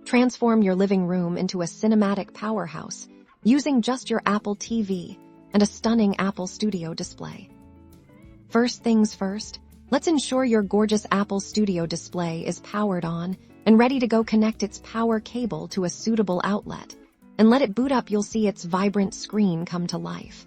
Transform your living room into a cinematic powerhouse using just your Apple TV and a stunning Apple Studio display. First things first, let's ensure your gorgeous Apple Studio display is powered on and ready to go. Connect its power cable to a suitable outlet and let it boot up. You'll see its vibrant screen come to life.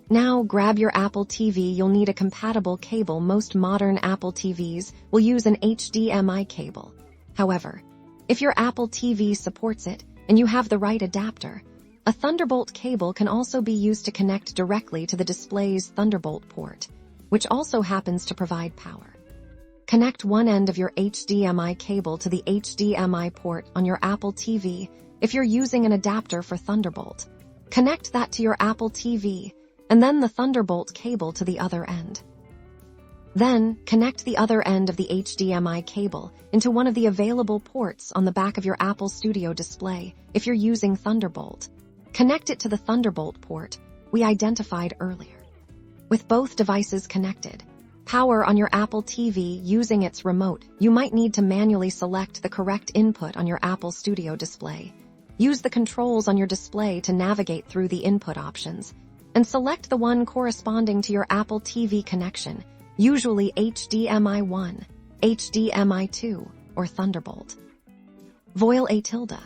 Now grab your Apple TV. You'll need a compatible cable. Most modern Apple TVs will use an HDMI cable. However, if your Apple TV supports it and you have the right adapter, a Thunderbolt cable can also be used to connect directly to the display's Thunderbolt port, which also happens to provide power. Connect one end of your HDMI cable to the HDMI port on your Apple TV. If you're using an adapter for Thunderbolt, connect that to your Apple TV and then the Thunderbolt cable to the other end. Then, connect the other end of the HDMI cable into one of the available ports on the back of your Apple Studio display. If you're using Thunderbolt, connect it to the Thunderbolt port we identified earlier. With both devices connected, power on your Apple TV using its remote, you might need to manually select the correct input on your Apple Studio display. Use the controls on your display to navigate through the input options and select the one corresponding to your Apple TV connection, usually HDMI 1, HDMI 2, or Thunderbolt. Voil a tilde.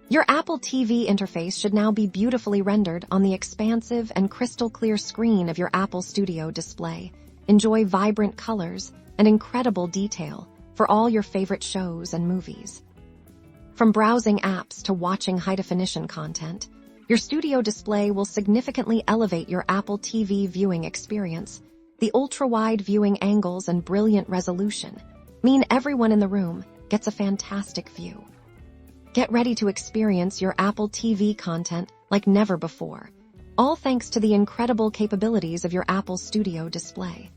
Your Apple TV interface should now be beautifully rendered on the expansive and crystal clear screen of your Apple Studio display. Enjoy vibrant colors and incredible detail for all your favorite shows and movies. From browsing apps to watching high-definition content, your Studio display will significantly elevate your Apple TV viewing experience. The ultra-wide viewing angles and brilliant resolution mean everyone in the room gets a fantastic view. Get ready to experience your Apple TV content like never before, all thanks to the incredible capabilities of your Apple Studio display.